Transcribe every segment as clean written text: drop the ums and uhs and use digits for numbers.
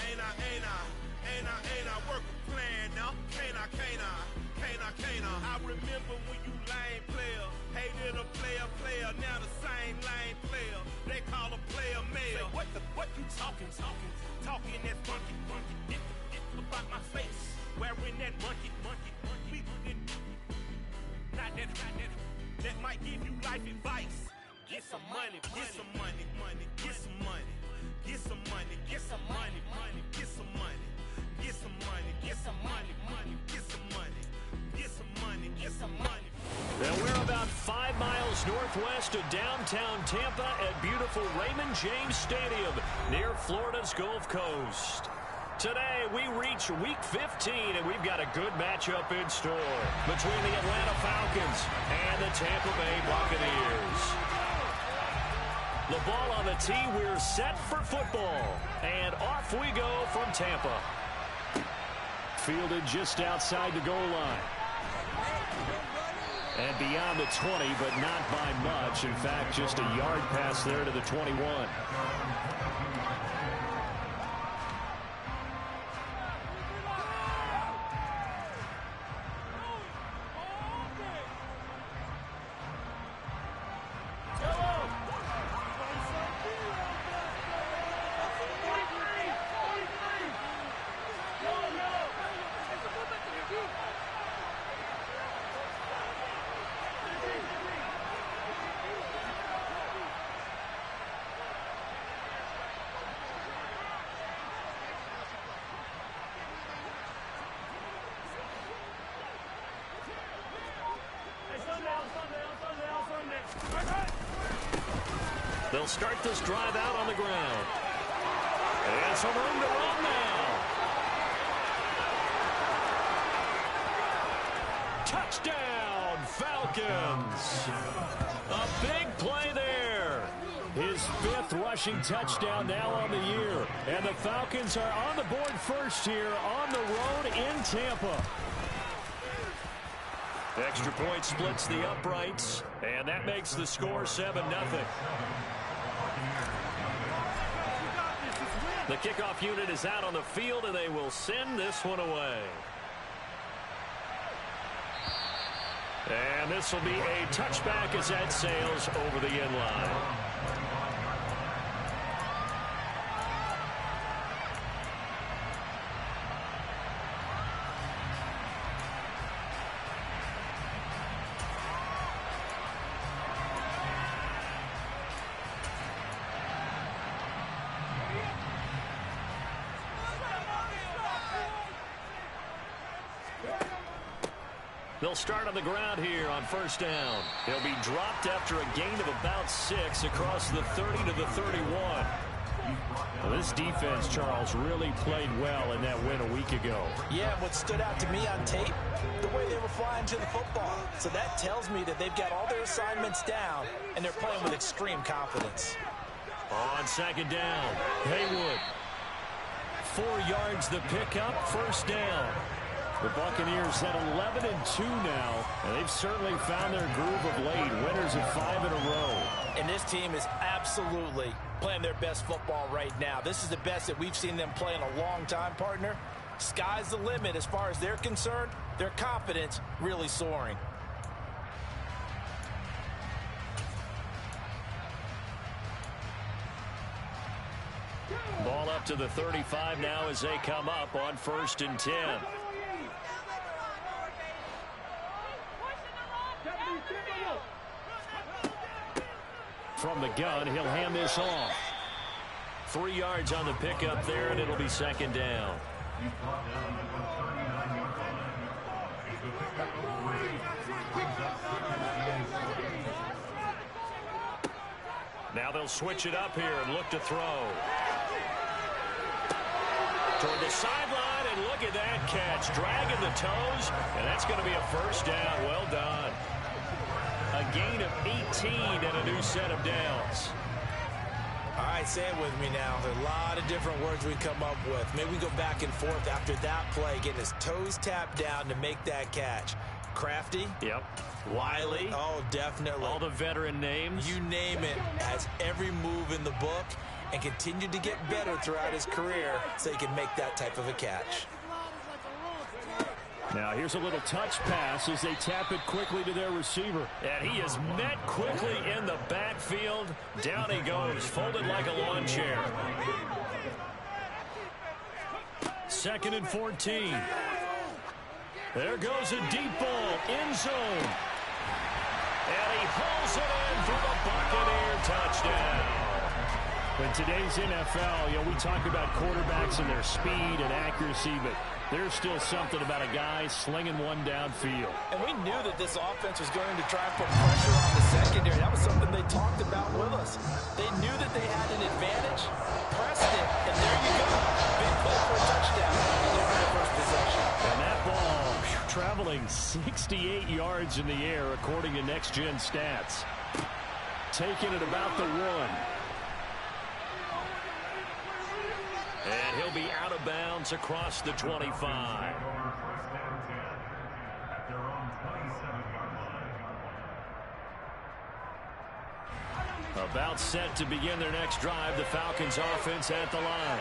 Ain't I work a plan now? Can't I? I remember when you lame player, hated a player, now the same lame player. They call a player mayor. What you talking that funky, about my face, wearing that monkey. Not that might give you life advice. Get some money. Now we're about 5 miles northwest of downtown Tampa at beautiful Raymond James Stadium near Florida's Gulf Coast. Today we reach Week 15, and we've got a good matchup in store between the Atlanta Falcons and the Tampa Bay Buccaneers. The ball on the tee, we're set for football, and off we go from Tampa. Fielded just outside the goal line. And beyond the 20, but not by much. In fact, just a yard pass there to the 21. They'll start this drive out on the ground. And some room to run now. Touchdown, Falcons. A big play there. His 5th rushing touchdown now on the year. And the Falcons are on the board first here on the road in Tampa. Extra point splits the uprights, and that makes the score 7-0. The kickoff unit is out on the field, and they will send this one away. And this will be a touchback as that sails over the end line. They'll start on the ground here on first down. He'll be dropped after a gain of about 6 across the 30 to the 31. Well, this defense, Charles, really played well in that win a week ago. Yeah, what stood out to me on tape, the way they were flying to the football. So that tells me that they've got all their assignments down, and they're playing with extreme confidence. On second down, Haywood. 4 yards the pickup, first down. The Buccaneers at 11-2 now, and they've certainly found their groove of late. Winners of 5 in a row. And this team is absolutely playing their best football right now. This is the best that we've seen them play in a long time, partner. Sky's the limit as far as they're concerned. Their confidence really soaring. Ball up to the 35 now as they come up on 1st and 10. From the gun, he'll hand this off. 3 yards on the pickup there, and it'll be second down. Now they'll switch it up here and look to throw. Toward the sideline, and look at that catch. Dragging the toes, and that's going to be a first down. Well done. A gain of 18 and a new set of downs. All right, say it with me now. There are a lot of different words we come up with. Maybe we go back and forth after that play, getting his toes tapped down to make that catch. Crafty. Yep. Wiley. Oh, definitely. All the veteran names. You name it. Has every move in the book. and continued to get better throughout his career so he can make that type of a catch. Now here's a little touch pass as they tap it quickly to their receiver. And he is met quickly in the backfield. Down he goes, folded like a lawn chair. 2nd and 14. There goes a deep ball, end zone. And he hauls it in for the Buccaneer touchdown. In today's NFL, we talk about quarterbacks and their speed and accuracy, but there's still something about a guy slinging one downfield. And we knew that this offense was going to try and put pressure on the secondary. That was something they talked about with us. They knew that they had an advantage, pressed it, and there you go. Big play for a touchdown on their first possession. And that ball traveling 68 yards in the air, according to Next Gen Stats. Taking it about the 1. And he'll be out of bounds across the 25. About set to begin their next drive, the Falcons offense at the line.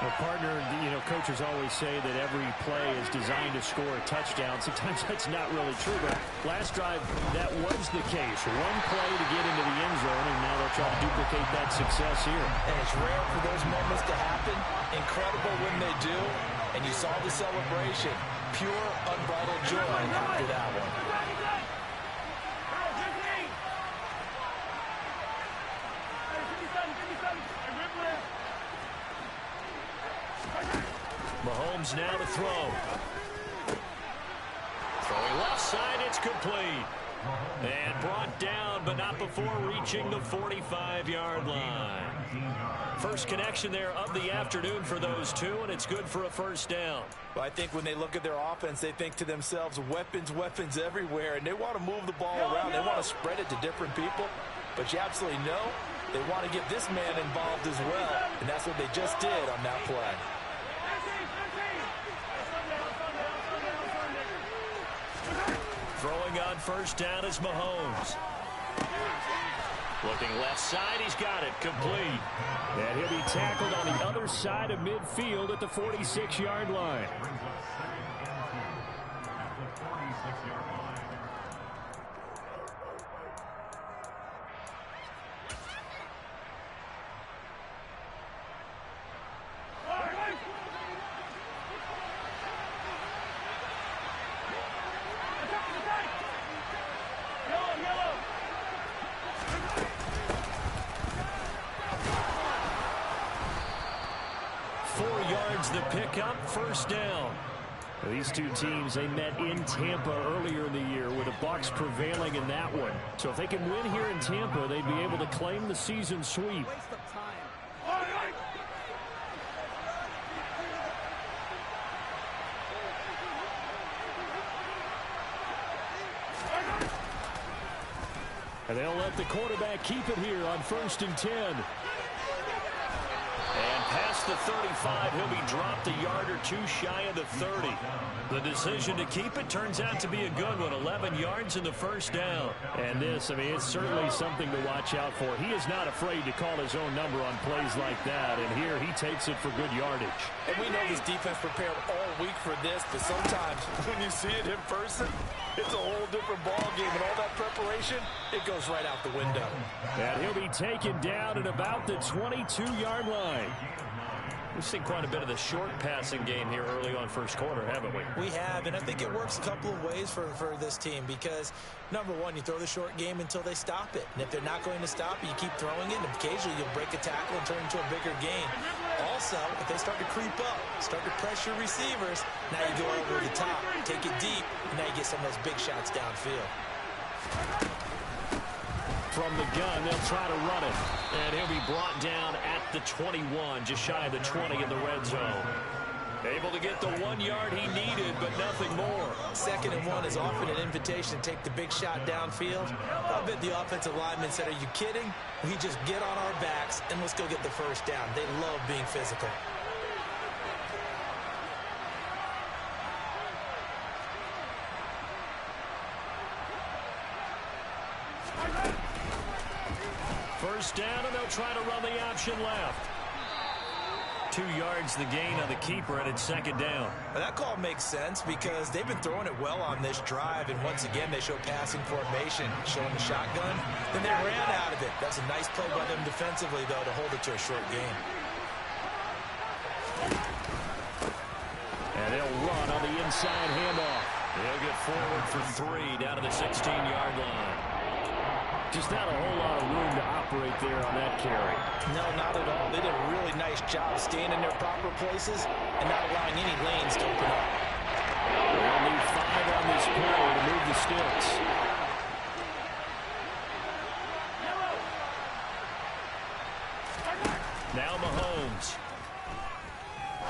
Well, partner, coaches always say that every play is designed to score a touchdown. Sometimes that's not really true, but last drive, that was the case. One play to get into the end zone, and now they'll try to duplicate that success here. And it's rare for those moments to happen. Incredible when they do. And you saw the celebration. Pure, unbridled joy after that one. Mahomes now to throw. Throwing left side, it's complete. And brought down, but not before reaching the 45-yard line. First connection there of the afternoon for those two, and it's good for a first down. Well, I think when they look at their offense, they think to themselves, weapons everywhere, and they want to move the ball around. They want to spread it to different people, but you absolutely know they want to get this man involved as well, and that's what they just did on that play. Throwing on first down is Mahomes. Looking left side, he's got it, complete. And he'll be tackled on the other side of midfield at the 46-yard line. The pickup, first down. These two teams, they met in Tampa earlier in the year with the Bucs prevailing in that one. So if they can win here in Tampa, they'd be able to claim the season sweep. And they'll let the quarterback keep it here on 1st and 10. And past the 35, he'll be dropped a yard or two shy of the 30. The decision to keep it turns out to be a good one. 11 yards in the first down. And this, it's certainly something to watch out for. He is not afraid to call his own number on plays like that. And here he takes it for good yardage. And we know this defense prepared all week for this, but sometimes when you see it in person, it's a whole different ball game. And all that preparation, it goes right out the window. And he'll be taken down at about the 22-yard line. We've seen quite a bit of the short passing game here early on first quarter, haven't we? We have, and I think it works a couple of ways for this team because, number one, you throw the short game until they stop it. And if they're not going to stop it, you keep throwing it, and occasionally you'll break a tackle and turn it into a bigger gain. Also, if they start to creep up, start to pressure receivers, now you go over the top, take it deep, and now you get some of those big shots downfield. From the gun, they'll try to run it. And he'll be brought down at the 21, just shy of the 20 in the red zone. Able to get the 1 yard he needed, but nothing more. 2nd and 1 is often an invitation to take the big shot downfield. I bet the offensive lineman said, are you kidding? We just get on our backs and let's go get the first down. They love being physical. first down, and they'll try to run the option left. 2 yards the gain on the keeper, and it's second down. That call makes sense because they've been throwing it well on this drive, and once again they show passing formation, showing the shotgun. Then they ran out of it. That's a nice play by them defensively, though, to hold it to a short game. And they'll run on the inside handoff. They'll get forward for 3 down to the 16-yard line. Just not a whole lot of room to operate there on that carry. No, not at all. They did a really nice job staying in their proper places and not allowing any lanes to open up. They'll need 5 on this play to move the sticks. Now Mahomes.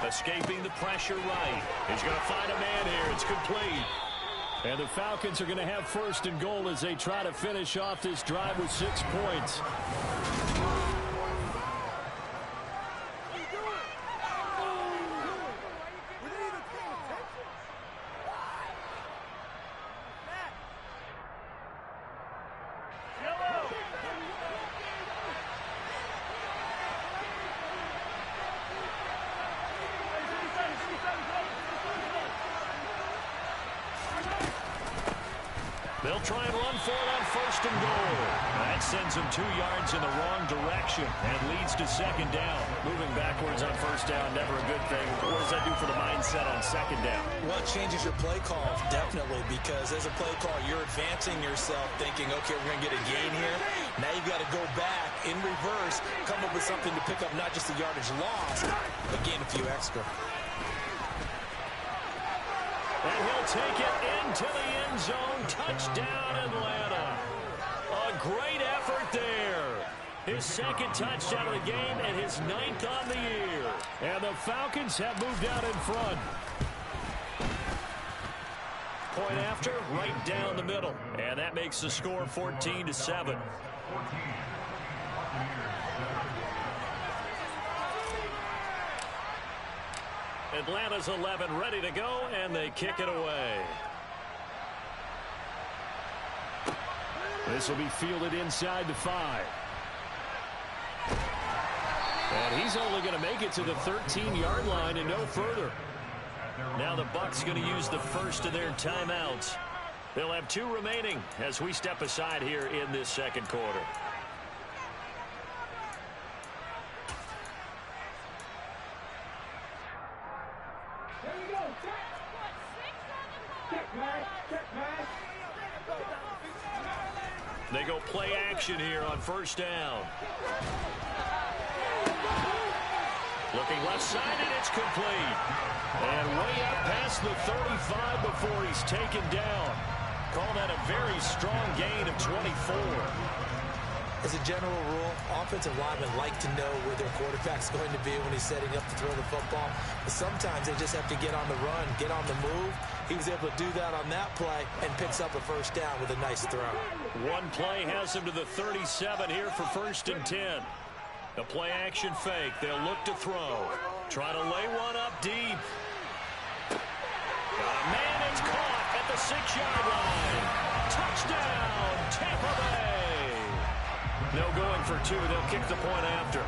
Escaping the pressure right. He's going to find a man here. It's complete. And the Falcons are going to have first and goal as they try to finish off this drive with 6 points. They'll try and run for it on first and goal. That sends them 2 yards in the wrong direction and leads to second down. Moving backwards on first down, never a good thing. What does that do for the mindset on second down? Well, it changes your play call, definitely, because as a play call, you're advancing yourself thinking, okay, we're going to get a gain here. Now you've got to go back in reverse, come up with something to pick up not just the yardage lost, but gain a few extra. And he'll take it into the end zone. Touchdown, Atlanta. A great effort there. His second touchdown of the game and his 9th on the year. And the Falcons have moved out in front. Point after, right down the middle. And that makes the score 14-7. Atlanta's 11 ready to go, and they kick it away. This will be fielded inside the 5. And he's only going to make it to the 13-yard line and no further. Now the Bucs going to use the first of their timeouts. They'll have 2 remaining as we step aside here in this second quarter. They go play action here on first down. Looking left side, and it's complete. And way up past the 35 before he's taken down. Call that a very strong gain of 24. As a general rule, offensive linemen like to know where their quarterback's going to be when he's setting up to throw the football. But sometimes they just have to get on the run, get on the move. He was able to do that on that play and picks up a first down with a nice throw. One play has him to the 37 here for first and 10. The play action fake. They'll look to throw. Try to lay one up deep. Got a man. It's caught at the 6-yard line. Touchdown, Tampa Bay. No going for 2. They'll kick the point after.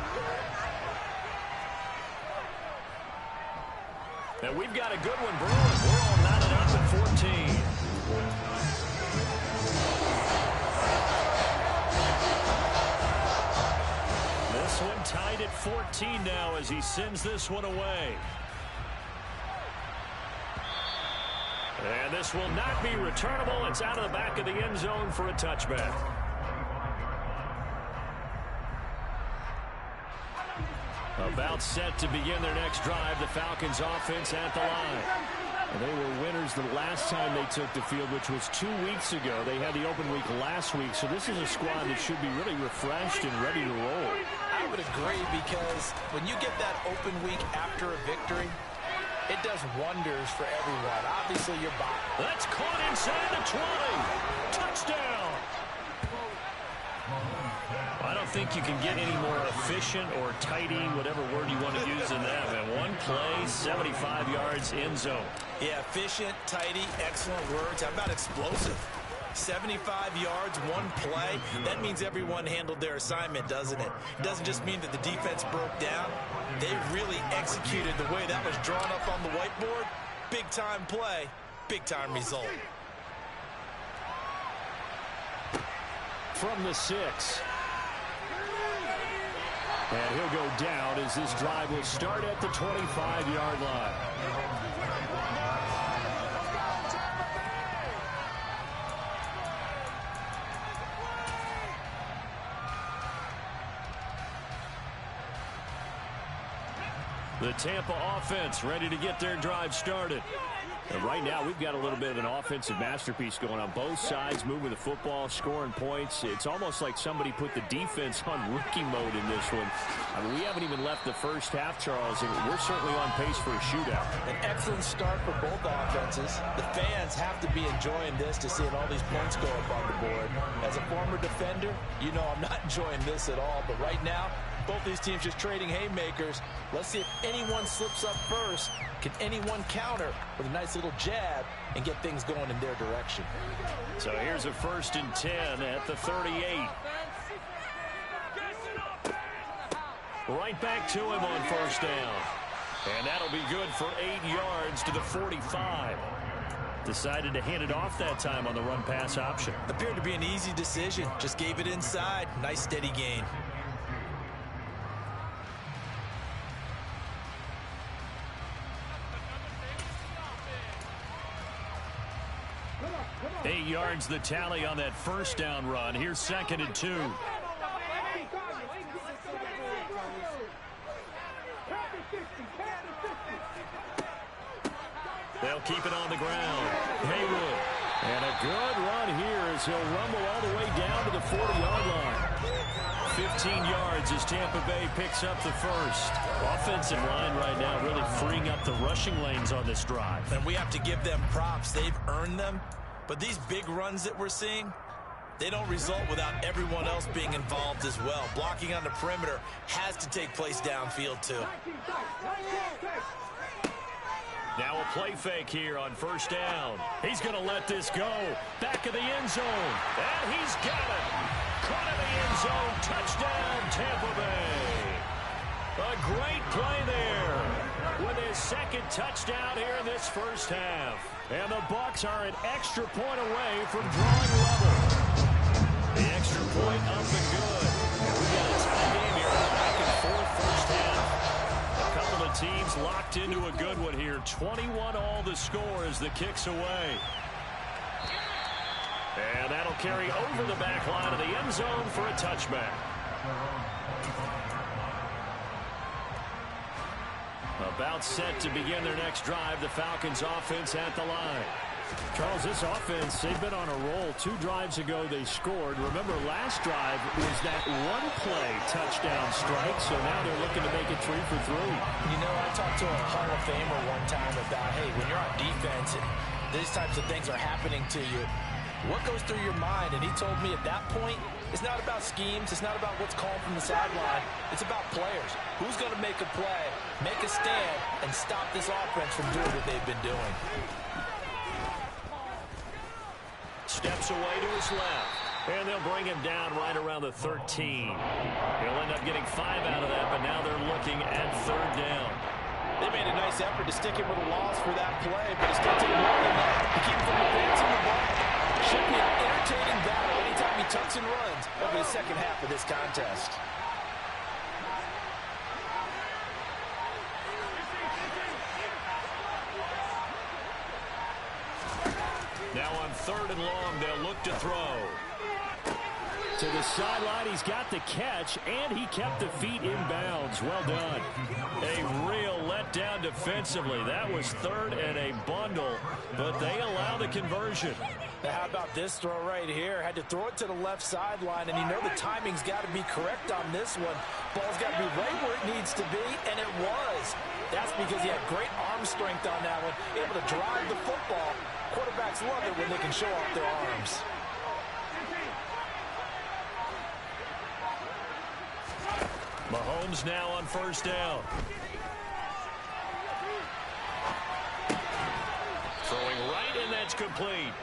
And we've got a good one brewing. We're all knotted up at 14. This one tied at 14 now as he sends this one away. And this will not be returnable. It's out of the back of the end zone for a touchback. About set to begin their next drive, the Falcons offense at the line. They were winners the last time they took the field, which was 2 weeks ago. They had the open week last week, so this is a squad that should be really refreshed and ready to roll. I would agree, because when you get that open week after a victory, it does wonders for everyone. Obviously, you're buying. That's caught inside the 20. Touchdown. I don't think you can get any more efficient or tidy, whatever word you want to use in that. And one play, 75 yards, end zone. Yeah, efficient, tidy, excellent words. How about explosive? 75 yards, one play. That means everyone handled their assignment, doesn't it? It doesn't just mean that the defense broke down. They really executed the way that was drawn up on the whiteboard. Big-time play, big-time result. From the 6. And he'll go down as this drive will start at the 25-yard line. The Tampa offense ready to get their drive started. And right now, we've got a little bit of an offensive masterpiece going on. Both sides moving the football, scoring points. It's almost like somebody put the defense on rookie mode in this one. I mean, we haven't even left the first half, Charles, and we're certainly on pace for a shootout. An excellent start for both offenses. The fans have to be enjoying this to seeing all these points go up on the board. As a former defender, you know I'm not enjoying this at all. But right now, both these teams just trading haymakers. Let's see if anyone slips up first. Can anyone counter with a nice little jab and get things going in their direction? So here's a 1st and 10 at the 38. Right back to him on 1st down. And that'll be good for 8 yards to the 45. Decided to hand it off that time on the run-pass option. Appeared to be an easy decision. Just gave it inside. Nice steady gain. Eight yards the tally on that 1st down run. Here's 2nd and 2. They'll keep it on the ground. Haywood. And a good run here as he'll rumble all the way down to the 40-yard line. 15 yards as Tampa Bay picks up the 1st. Offensive line right now really freeing up the rushing lanes on this drive. And we have to give them props. They've earned them. But these big runs that we're seeing, they don't result without everyone else being involved as well. Blocking on the perimeter has to take place downfield too. Now a play fake here on 1st down. He's going to let this go. Back of the end zone. And he's got it. Caught in the end zone. Touchdown, Tampa Bay. A great play there with his 2nd touchdown here in this 1st half. And the Bucs are an extra point away from drawing level. The extra point up and good. And we got a tie game here. Back and forth 1st half. A couple of teams locked into a good one here. 21 all the score as the kick's away. And that'll carry over the back line of the end zone for a touchback. About set to begin their next drive. The Falcons offense at the line. Charles, this offense, they've been on a roll. 2 drives ago they scored. Remember, last drive was that one-play touchdown strike, so now they're looking to make it 3 for 3. You know, I talked to a Hall of Famer one time about, hey, when you're on defense and these types of things are happening to you, what goes through your mind? And he told me at that point, it's not about schemes. It's not about what's called from the sideline. It's about players. Who's going to make a play, make a stand, and stop this offense from doing what they've been doing? Steps away to his left. And they'll bring him down right around the 13. He'll end up getting 5 out of that, but now they're looking at 3rd down. They made a nice effort to stick him with a loss for that play, but it's going to take more than that to keep him from advancing the ball. Should be an entertaining battle anytime he tucks and runs over the 2nd half of this contest. Now on 3rd and long, they'll look to throw. To the sideline, he's got the catch, and he kept the feet in bounds. Well done. A real letdown defensively. That was 3rd and a bundle, but they allow the conversion. Now how about this throw right here? Had to throw it to the left sideline, and you know the timing's got to be correct on this one. Ball's got to be right where it needs to be, and it was. That's because he had great arm strength on that one, able to drive the football. Quarterbacks love it when they can show off their arms. Mahomes now on 1st down. Throwing right, and that's complete.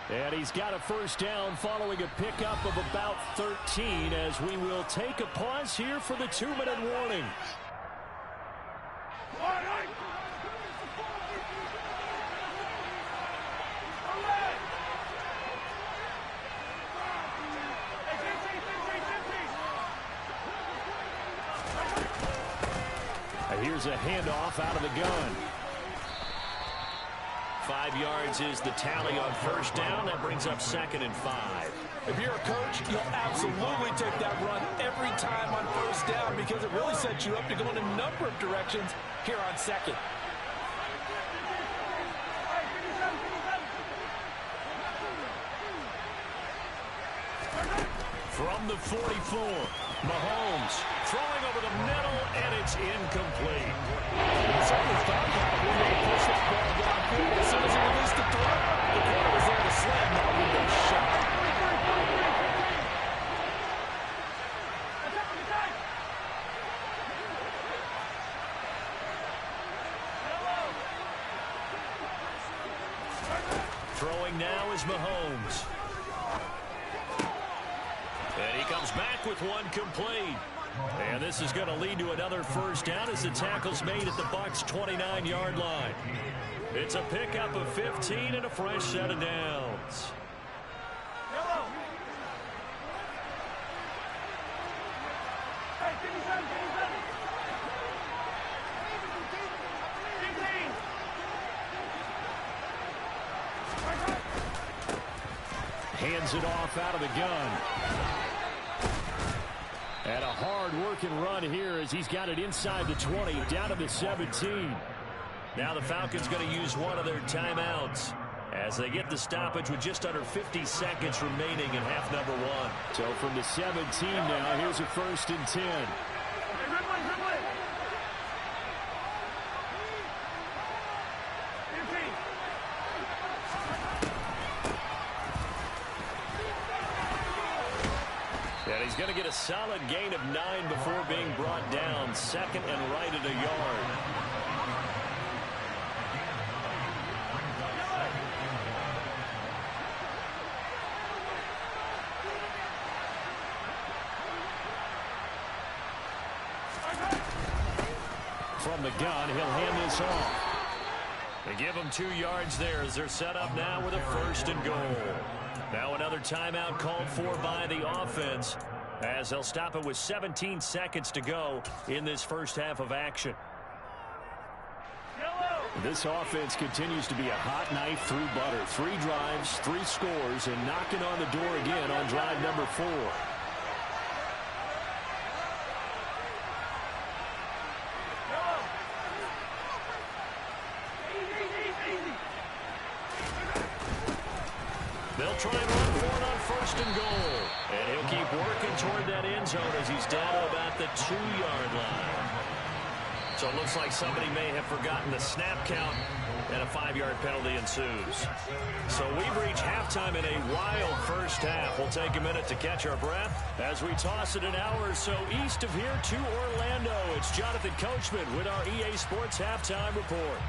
And he's got a first down following a pickup of about 13 as we will take a pause here for the 2-minute warning. Here's a handoff out of the gun. 5 yards is the tally on first down. That brings up 2nd and 5. If you're a coach, you'll absolutely take that run every time on first down because it really sets you up to go in a number of directions here on 2nd. From the 44, Mahomes throwing over the middle, and it's incomplete. Certainly thought about when they pushed that ball downfield. As soon as he released the throw, the corner was there to slam that window shut. Throwing now is Mahomes. And he comes back with one complete. And this is going to lead to another first down as the tackle's made at the Bucs' 29-yard line. It's a pickup of 15 and a fresh set of downs. Hands it off out of the gun. And a hard-working run here as he's got it inside the 20, down to the 17. Now the Falcons going to use one of their timeouts as they get the stoppage with just under 50 seconds remaining in half number 1. So from the 17 now, here's a 1st and 10. And he's going to get a solid gain of 9 before being brought down. 2nd and right at a yard. From the gun, he'll hand this off. They give him 2 yards there as they're set up now with a 1st and goal. Now another timeout called for by the offense as they'll stop it with 17 seconds to go in this first half of action. This offense continues to be a hot knife through butter. 3 drives, 3 scores, and knocking on the door again on drive number 4. They'll try and run for it on 1st and goal. And he'll keep working toward that end zone as he's down to about the 2-yard line. So it looks like somebody may have forgotten the snap count, and a 5-yard penalty ensues. So we've reached halftime in a wild first half. We'll take a minute to catch our breath as we toss it an hour or so east of here to Orlando. It's Jonathan Coachman with our EA Sports Halftime Report.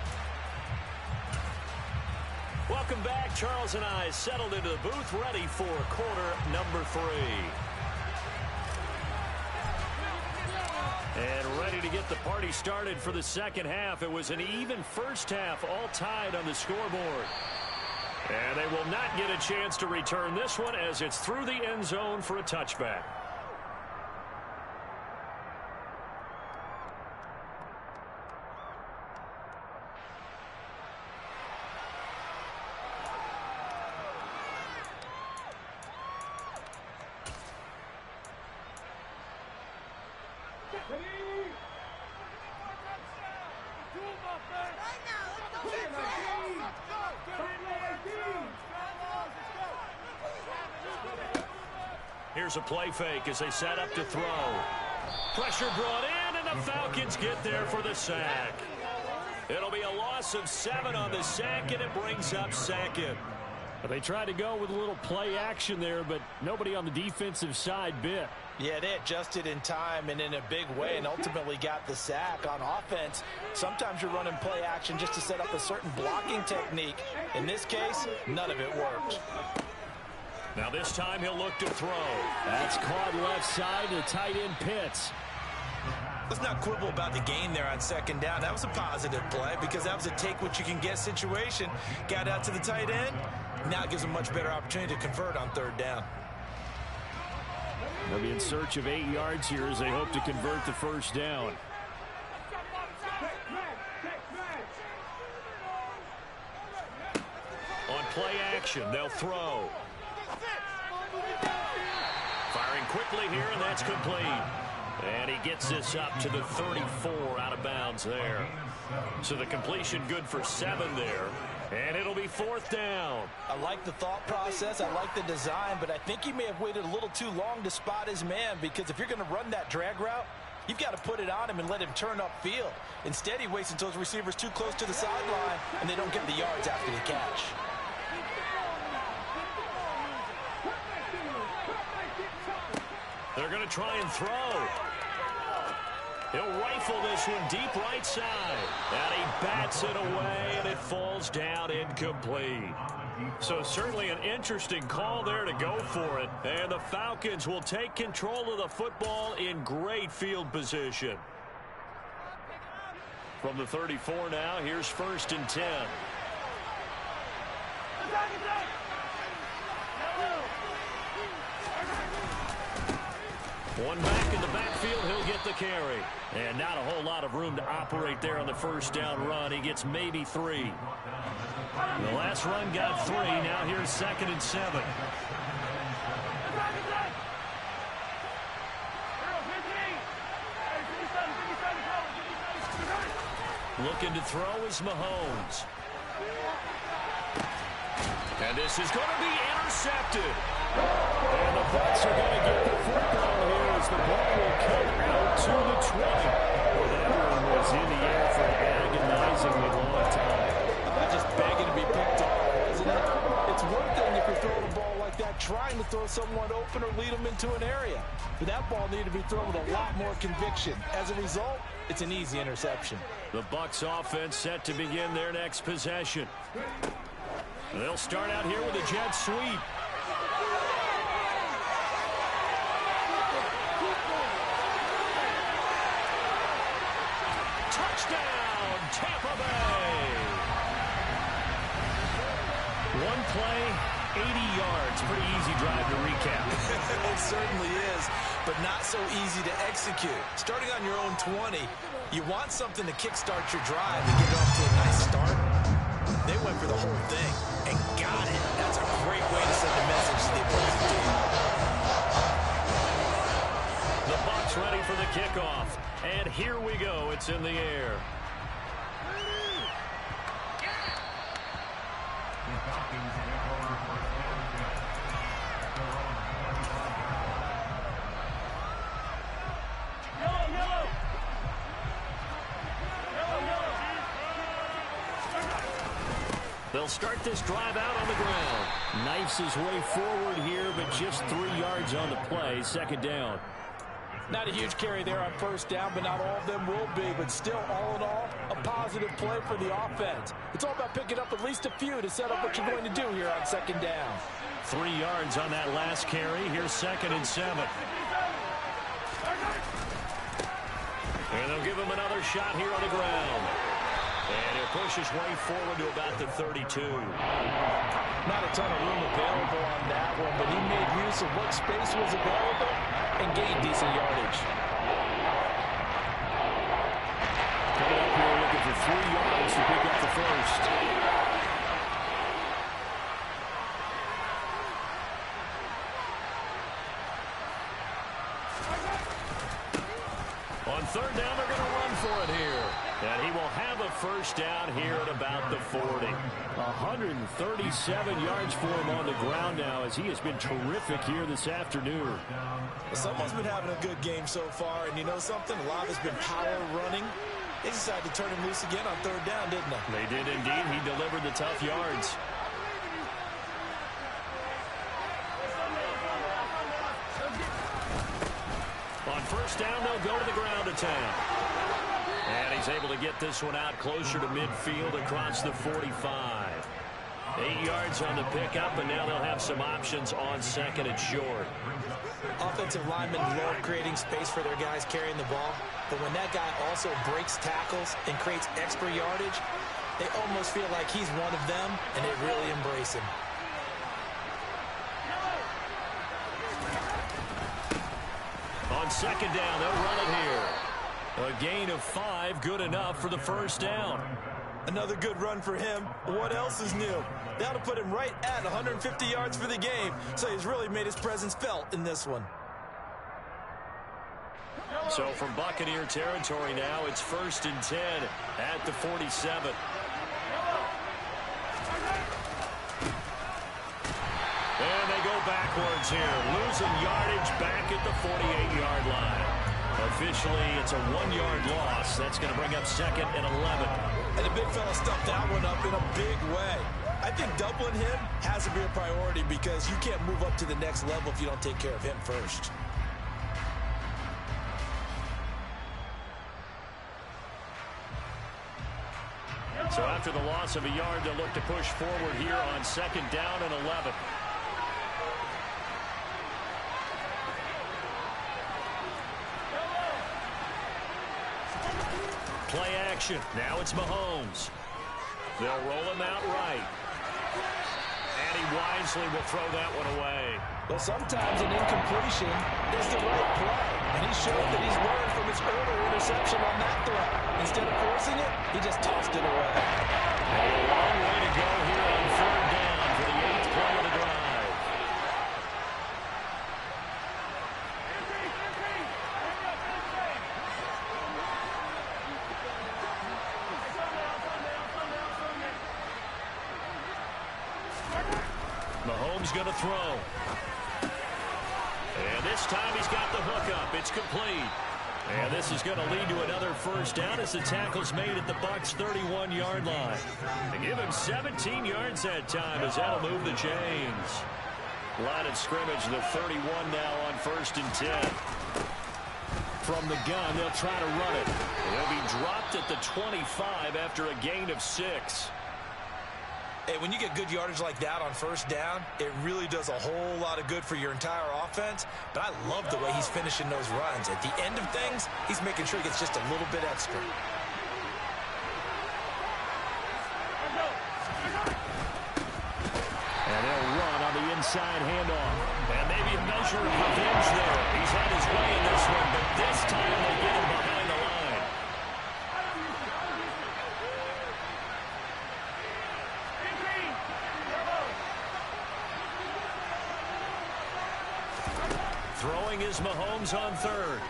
Welcome back. Charles and I settled into the booth ready for quarter number 3. And ready to get the party started for the second half. It was an even first half, all tied on the scoreboard. And they will not get a chance to return this one as it's through the end zone for a touchback. Here's a play fake as they set up to throw. Pressure brought in, and the Falcons get there for the sack. It'll be a loss of 7 on the sack, and it brings up 2nd. They tried to go with a little play action there, but nobody on the defensive side bit. Yeah, they adjusted in time and in a big way and ultimately got the sack. On offense, sometimes you're running play action just to set up a certain blocking technique. In this case, none of it worked. Now this time he'll look to throw. That's caught left side to tight end Pitts. Let's not quibble about the gain there on second down. That was a positive play because that was a take-what-you-can-get situation. Got out to the tight end. Now it gives them a much better opportunity to convert on third down. They'll be in search of 8 yards here as they hope to convert the first down. On play action, they'll throw. Firing quickly here, and that's complete. And he gets this up to the 34 out of bounds there. So the completion good for 7 there. And it'll be fourth down. I like the thought process. I like the design, but I think he may have waited a little too long to spot his man, because if you're going to run that drag route, you've got to put it on him and let him turn upfield. Instead, he waits until his receivers too close to the sideline, and they don't get the yards after the catch. They're going to try and throw. He'll rifle this one deep right side. And he bats it away, and it falls down incomplete. So certainly an interesting call there to go for it. And the Falcons will take control of the football in great field position. From the 34 now, here's 1st and 10. One back in the backfield, he'll get the carry. And not a whole lot of room to operate there on the first down run. He gets maybe 3. The last run got 3. Now here's 2nd and 7. Looking to throw is Mahomes. And this is going to be intercepted. And the Bucs are going to get the football here as the ball will come out to the 20. Well, that one was in the air for an agonizingly long time. Just begging to be picked off, isn't it? It's one thing if you're throwing a ball like that, trying to throw someone open or lead them into an area. But that ball needed to be thrown with a lot more conviction. As a result, it's an easy interception. The Bucs offense set to begin their next possession. They'll start out here with a jet sweep. Touchdown, Tampa Bay. One play, 80 yards. Pretty easy drive to recap. It certainly is, but not so easy to execute. Starting on your own 20, you want something to kickstart your drive and get off to a nice start. They went for the whole thing and got it. That's a great way to send a message to the opposing team. The Bucs ready for the kickoff. And here we go. It's in the air. They'll start this drive out on the ground. Knifes his way forward here, but just 3 yards on the play. 2nd down. Not a huge carry there on first down, but not all of them will be. But still, all in all, a positive play for the offense. It's all about picking up at least a few to set up what you're going to do here on 2nd down. 3 yards on that last carry. Here's 2nd and 7. And they'll give him another shot here on the ground. And he'll push his way forward to about the 32. Not a ton of room available on that one, but he made use of what space was available and gained decent yardage. Coming up here looking for 3 yards to pick up the first. On 3rd down, they're going to run for it here. And he will have a first down here at about the 40. 137 yards for him on the ground now, as he has been terrific here this afternoon. Well, someone's been having a good game so far, and you know something? A lot has been power running. They decided to turn him loose again on 3rd down, didn't they? They did indeed. He delivered the tough yards. first down, they'll go to the ground attack. And he's able to get this one out closer to midfield across the 45. 8 yards on the pickup, and now they'll have some options on second and short. Offensive linemen love creating space for their guys carrying the ball, but when that guy also breaks tackles and creates extra yardage, they almost feel like he's one of them, and they really embrace him. On second down, they'll run it here. A gain of 5, good enough for the first down. Another good run for him. What else is new? That'll put him right at 150 yards for the game, so he's really made his presence felt in this one. So from Buccaneer territory now, it's 1st and 10 at the 47. And they go backwards here, losing yardage back at the 48-yard line. Officially, it's a 1-yard loss. That's going to bring up 2nd and 11. And the big fella stuffed that one up in a big way. I think doubling him has to be a priority because you can't move up to the next level if you don't take care of him first. So after the loss of a yard, they'll look to push forward here on 2nd down and 11. Play action. Now it's Mahomes. They'll roll him out right. And he wisely will throw that one away. Well, sometimes an incompletion is the right play. And he showed that he's learned from his earlier interception on that throw. Instead of forcing it, he just tossed it away. A long way to go here on 3rd down for the 8th play of the drive. Mahomes going to throw. And this time he's got the hook up. It's complete. And this is going to lead to another first down as the tackle's made at the Bucs' 31-yard line. They give him 17 yards that time as that'll move the chains. Line of scrimmage, the 31 now on 1st and 10. From the gun, they'll try to run it. They'll be dropped at the 25 after a gain of 6. Hey, when you get good yardage like that on 1st down, it really does a whole lot of good for your entire offense. But I love the way he's finishing those runs. At the end of things, he's making sure he gets just a little bit extra. And they'll run on the inside handoff. And maybe a measure of revenge there. He's had his way in this one, but this time they get him behind the line. Throwing is Mahomes on 3rd.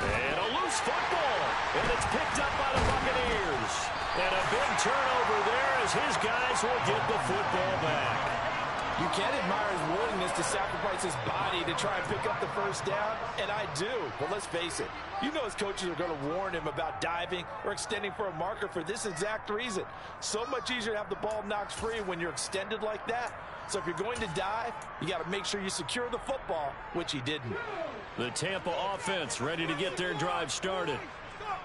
And a loose football. And it's picked up by the Buccaneers. And a big turnover there as his guys will get the football back. You can admire his willingness to sacrifice his body to try and pick up the first down, and I do. But let's face it, you know his coaches are going to warn him about diving or extending for a marker for this exact reason. So much easier to have the ball knocked free when you're extended like that. So if you're going to dive, you got to make sure you secure the football, which he didn't. The Tampa offense ready to get their drive started.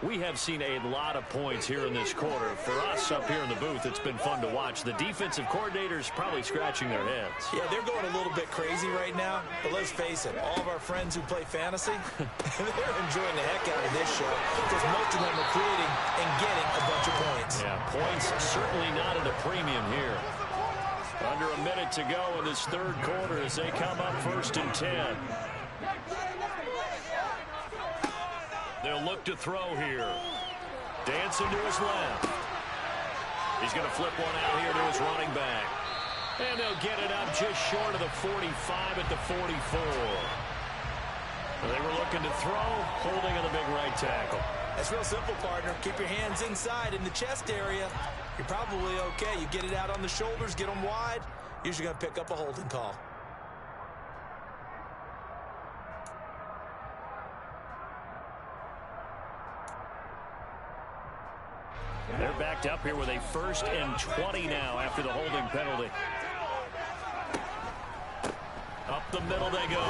We have seen a lot of points here in this quarter. For us up here in the booth, it's been fun to watch. The defensive coordinators probably scratching their heads. Yeah, they're going a little bit crazy right now. But let's face it, all of our friends who play fantasy, they're enjoying the heck out of this show because most of them are creating and getting a bunch of points. Yeah, points certainly not at a premium here. Under a minute to go in this 3rd quarter as they come up 1st and 10. They'll look to throw here. Dancing to his left. He's going to flip one out here to his running back. And they'll get it up just short of the 45 at the 44. They were looking to throw, holding on the big right tackle. That's real simple, partner. Keep your hands inside in the chest area. You're probably okay. You get it out on the shoulders, get them wide. Usually going to pick up a holding call. They're backed up here with a 1st and 20 now after the holding penalty. Up Up the middle they go.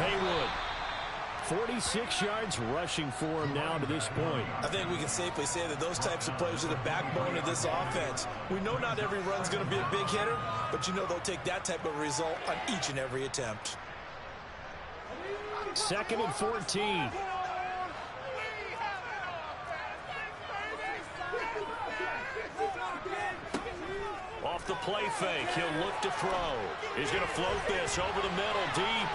Haywood. 46 yards rushing for him now to this point. I think we can safely say that those types of plays are the backbone of this offense. We know not every run's going to be a big hitter, but you know they'll take that type of result on each and every attempt. 2nd and 14. Off the play fake, he'll look to throw. He's going to float this over the middle, deep.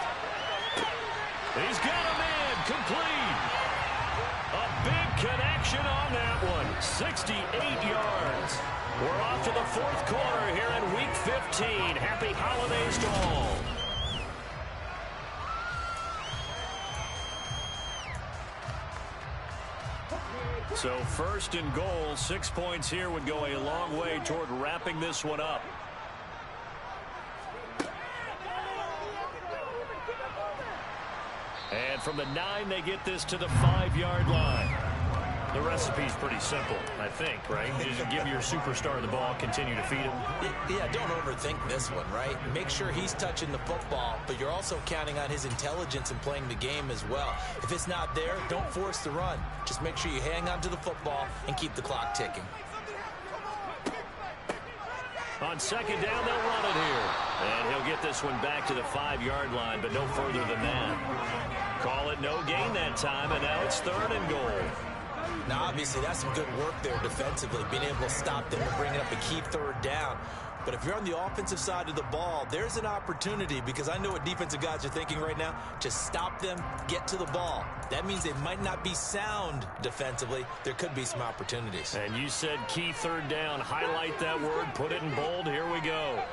He's got him in, complete. A big connection on that one, 68 yards. We're off to the 4th quarter here in Week 15. Happy holidays to all. So 1st and goal, 6 points here would go a long way toward wrapping this one up. And from the 9, they get this to the 5-yard line. The recipe's pretty simple, I think, right? You just give your superstar the ball, continue to feed him. Yeah, don't overthink this one, right? Make sure he's touching the football, but you're also counting on his intelligence in playing the game as well. If it's not there, don't force the run. Just make sure you hang on to the football and keep the clock ticking. On 2nd down, they'll run it here. And he'll get this one back to the 5-yard line, but no further than that. Call it no gain that time, and now it's 3rd and goal. Now, obviously, that's some good work there defensively, being able to stop them and bringing up a key 3rd down. But if you're on the offensive side of the ball, there's an opportunity, because I know what defensive guys are thinking right now. Just stop them, get to the ball. That means they might not be sound defensively. There could be some opportunities. And you said key 3rd down. Highlight that word, put it in bold. Here we go.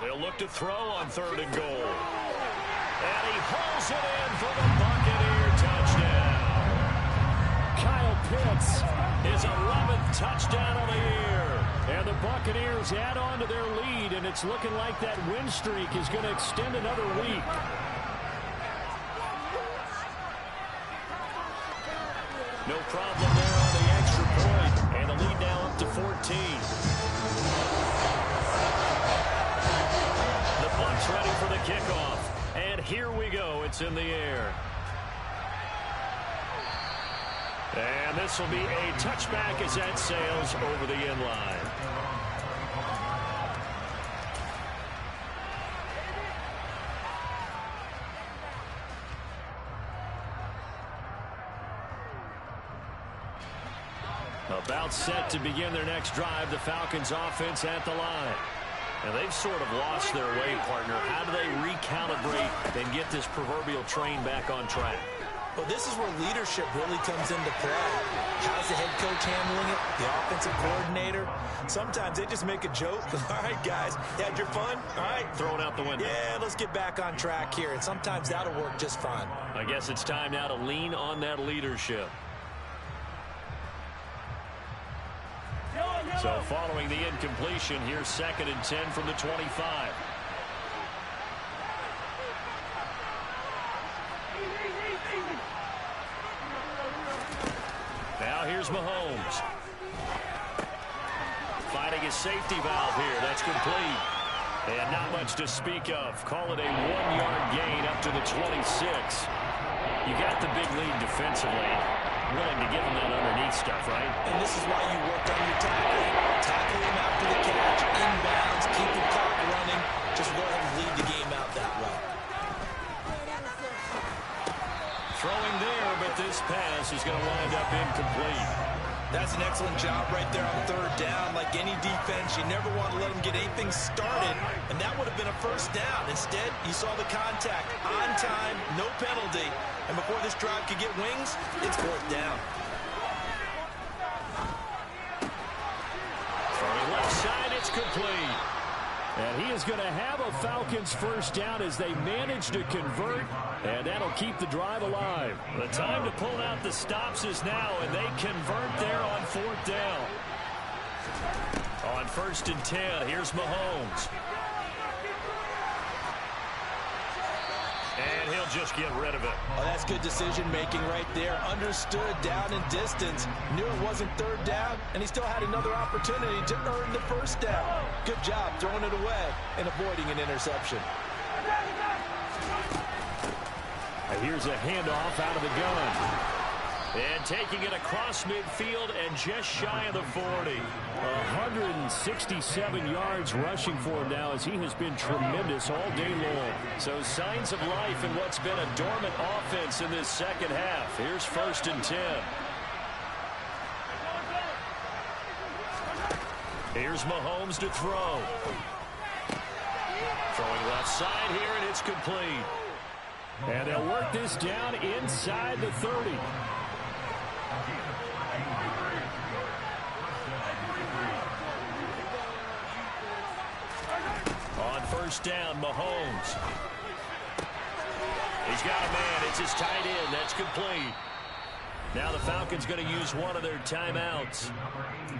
They'll look to throw on 3rd and goal. And he hauls it in for the Buccaneer touchdown. Kyle Pitts, His 11th touchdown of the year. and the Buccaneers add on to their lead, and it's looking like that win streak is going to extend another week. No problem there on the extra point, and the lead now up to 14. The Bucs ready for the kickoff, and here we go. It's in the air. And this will be a touchback as that sails over the end line. About set to begin their next drive, the Falcons offense at the line. And they've sort of lost their way, partner. How do they recalibrate and get this proverbial train back on track? Well, this is where leadership really comes into play. How's the head coach handling it? The offensive coordinator? Sometimes they just make a joke. All right, guys, you had your fun? All right. Throw it out the window. Yeah, let's get back on track here. And sometimes that'll work just fine. I guess it's time now to lean on that leadership. So following the incompletion, here's 2nd and 10 from the 25. Now here's Mahomes. Finding his safety valve here. That's complete. And not much to speak of. Call it a 1-yard gain up to the 26. You got the big lead defensively. Willing to give him that underneath stuff, right? And this is why you work on your tackling. Tackle him after the catch, inbounds, keep the clock running. Just go ahead and lead the game out that way. Throwing there, but this pass is going to wind up incomplete. That's an excellent job right there on 3rd down. Like any defense, you never want to let them get anything started, and that would have been a 1st down. Instead, you saw the contact on time, no penalty, and before this drive could get wings, it's 4th down. Throwing left side, it's complete. And he is going to have a Falcons 1st down as they manage to convert, and that'll keep the drive alive. The time to pull out the stops is now, and they convert there on 4th down. On 1st and 10, here's Mahomes. And he'll just get rid of it. Oh, that's good decision-making right there. Understood down and distance. Knew it wasn't third down, and he still had another opportunity to earn the first down. Good job throwing it away and avoiding an interception. Here's a handoff out of the gun. And taking it across midfield and just shy of the 40. 167 yards rushing for him now as he has been tremendous all day long. So signs of life in what's been a dormant offense in this second half. Here's 1st and 10. Here's Mahomes to throw. Throwing left side here, and it's complete. And they'll work this down inside the 30. On 1st down, Mahomes. He's got a man. It's his tight end. That's complete. Now the Falcons going to use one of their timeouts.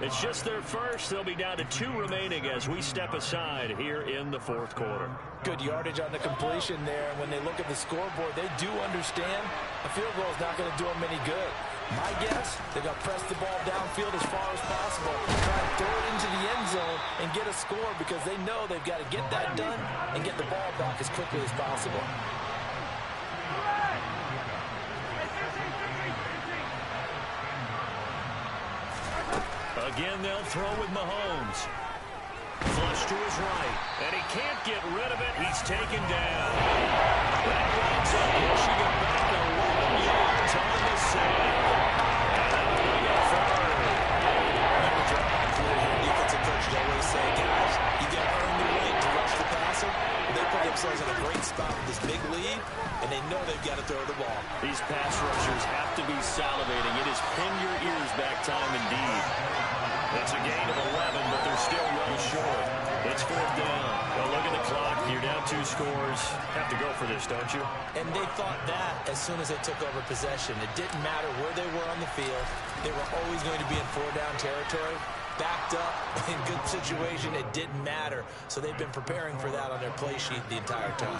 It's just their first. They'll be down to 2 remaining as we step aside here in the 4th quarter. Good yardage on the completion there. And when they look at the scoreboard, they do understand a field goal is not going to do them any good. My guess, they're going to press the ball downfield as far as possible, try and throw it into the end zone and get a score because they know they've got to get that done and get the ball back as quickly as possible. Again, they'll throw with Mahomes. Flush to his right, and he can't get rid of it. He's taken down. That winds up pushing him back 11 yards on the save. And that'll bring up 3rd. Never drop back here. Defensive coaches always say, guys, you got to earn the right to rush the passer. They put themselves in a great spot with this big lead, and they know they've got to throw the ball. These pass rushers have to be salivating. It is pin your ears back time indeed. It's a gain of 11, but they're still well short. It's 4th down. Well, look at the clock. You're down 2 scores. Have to go for this, don't you? And they thought that as soon as they took over possession. It didn't matter where they were on the field. They were always going to be in 4-down territory. Backed up, in good situation, it didn't matter. So they've been preparing for that on their play sheet the entire time.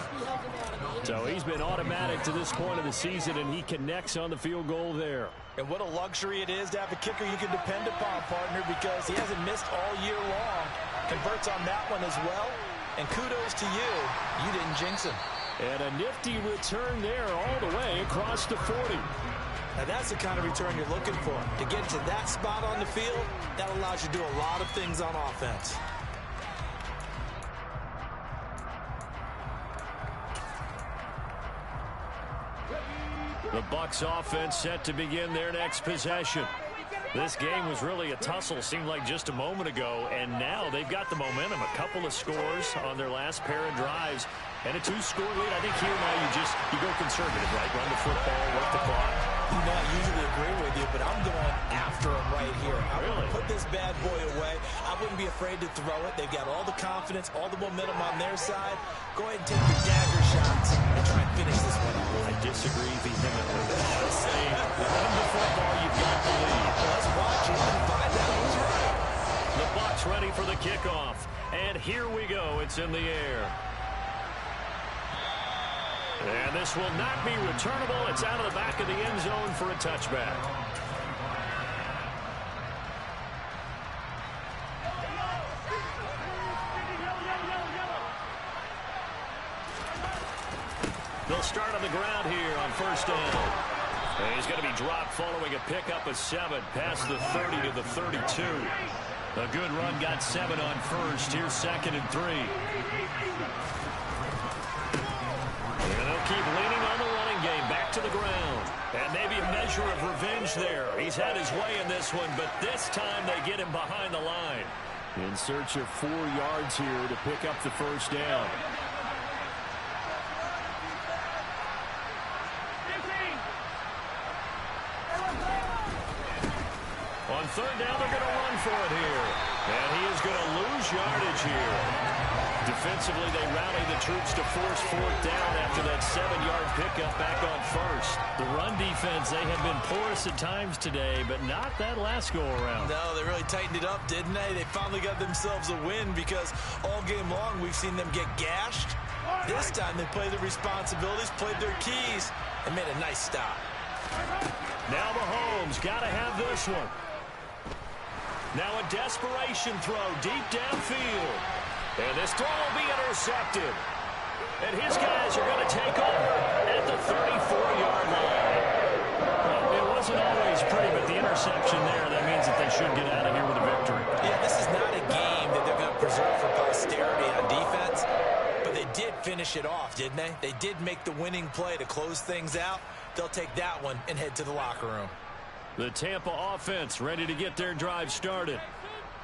So he's been automatic to this point of the season, and he connects on the field goal there. And what a luxury it is to have a kicker you can depend upon, partner, because he hasn't missed all year long. Converts on that one as well. And kudos to you. You didn't jinx him. And a nifty return there all the way across the 40. Now that's the kind of return you're looking for. To get to that spot on the field, that allows you to do a lot of things on offense. The Bucs offense set to begin their next possession. This game was really a tussle, seemed like just a moment ago, and now they've got the momentum. A couple of scores on their last pair of drives, and a 2-score lead. I think here now you go conservative, right? Run the football, work the clock. You know, I usually agree with you, but I'm going after him right here. I want to put this bad boy away. I wouldn't be afraid to throw it. They've got all the confidence, all the momentum on their side. Go ahead and take your dagger shots and try and finish this one off. I disagree vehemently. Let's say, run the football, you've got the lead. Let's watch it and find out who's right. The Bucs ready for the kickoff. And here we go. It's in the air. And this will not be returnable. It's out of the back of the end zone for a touchback. They'll start on the ground here on 1st down. And he's going to be dropped following a pickup of 7 past the 30 to the 32. A good run got 7 on 1st. Here's 2nd and 3. And they'll keep leaning on the running game back to the ground. And maybe a measure of revenge there. He's had his way in this one, but this time they get him behind the line. In search of 4 yards here to pick up the 1st down. On 3rd down, they're going to run for it here. And he is going to lose yardage here. Defensively, they rally the troops to force 4th down after that 7-yard pickup back on 1st. The run defense, they have been porous at times today, but not that last go-around. No, they really tightened it up, didn't they? They finally got themselves a win because all game long we've seen them get gashed This time they played their responsibilities, played their keys, and made a nice stop. Now Mahomes got to have this one. Now a desperation throw deep downfield. And this throw will be intercepted. And his guys are going to take over at the 34-yard line. Well, it wasn't always pretty, but the interception there, that means that they should get out of here with a victory. Yeah, this is not a game that they're going to preserve for posterity on defense, but they did finish it off, didn't they? They did make the winning play to close things out. They'll take that one and head to the locker room. The Tampa offense ready to get their drive started.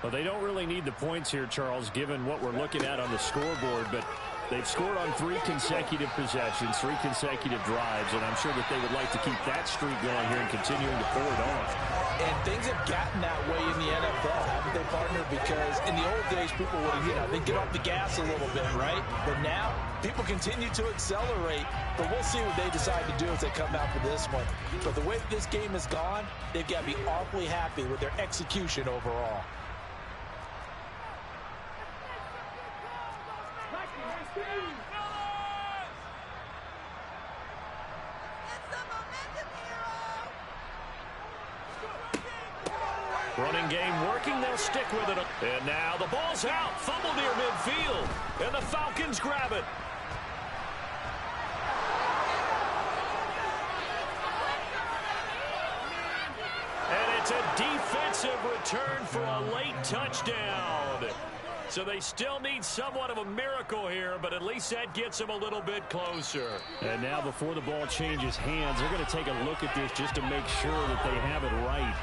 Well, they don't really need the points here, Charles, given what we're looking at on the scoreboard, but they've scored on 3 consecutive possessions, 3 consecutive drives, and I'm sure that they would like to keep that streak going here and continuing to pull it off. And things have gotten that way in the NFL, haven't they, partner? Because in the old days, people would, they'd get off the gas a little bit, right? But now, people continue to accelerate. But we'll see what they decide to do as they come out for this one. But the way that this game has gone, they've got to be awfully happy with their execution overall. Running game working, they'll stick with it. And now the ball's out, fumble near midfield, and the Falcons grab it. And it's a defensive return for a late touchdown. So they still need somewhat of a miracle here, but at least that gets them a little bit closer. And now before the ball changes hands, they're going to take a look at this just to make sure that they have it right.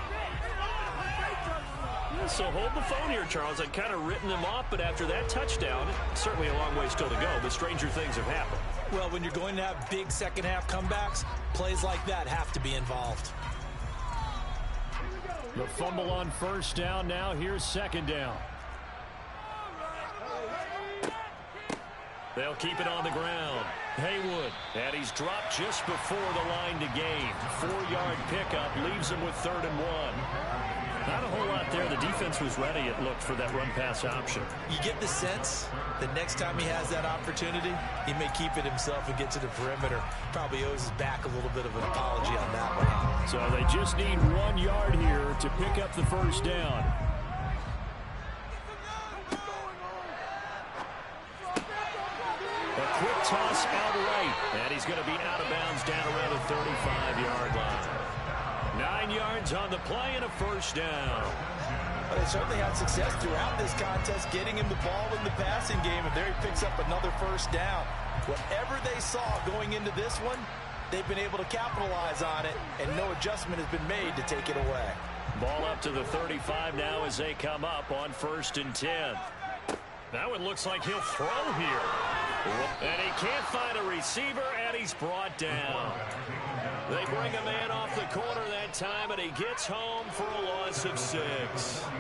So hold the phone here, Charles. I'd kind of written them off, but after that touchdown, certainly a long way still to go, but stranger things have happened. Well, when you're going to have big second-half comebacks, plays like that have to be involved. The fumble on first down. Now here's second down. They'll keep it on the ground. Haywood, and he's dropped just before the line to gain. 4-yard pickup leaves him with 3rd and 1. Not a whole lot there. The defense was ready, it looked, for that run-pass option. You get the sense that next time he has that opportunity, he may keep it himself and get to the perimeter. Probably owes his back a little bit of an apology on that one. So they just need 1 yard here to pick up the first down. A quick toss out right, and he's going to be out of bounds down around the 35-yard line. 9 yards on the play and a first down. Well, they certainly had success throughout this contest, getting him the ball in the passing game, and there he picks up another first down. Whatever they saw going into this one, they've been able to capitalize on it, and no adjustment has been made to take it away. Ball up to the 35 now as they come up on 1st and 10. That one looks like he'll throw here. And he can't find a receiver, and he's brought down. They bring a man off the corner that time, and he gets home for a loss of 6.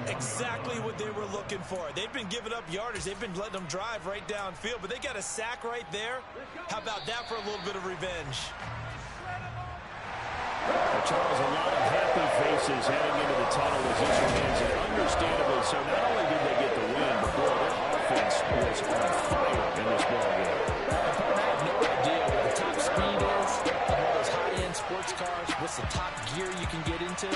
Exactly what they were looking for. They've been giving up yardage. They've been letting them drive right downfield, but they got a sack right there. How about that for a little bit of revenge? Well, Charles, a lot of happy faces heading into the tunnel as this one ends, and understandably so. Not only did they get the win, but boy, their offense was on fire in this ball game. I have no idea what the top speed is on all those high-end sports cars. What's the top gear you can get into?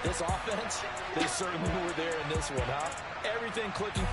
This offense, they certainly were there in this one, huh? Everything clicking.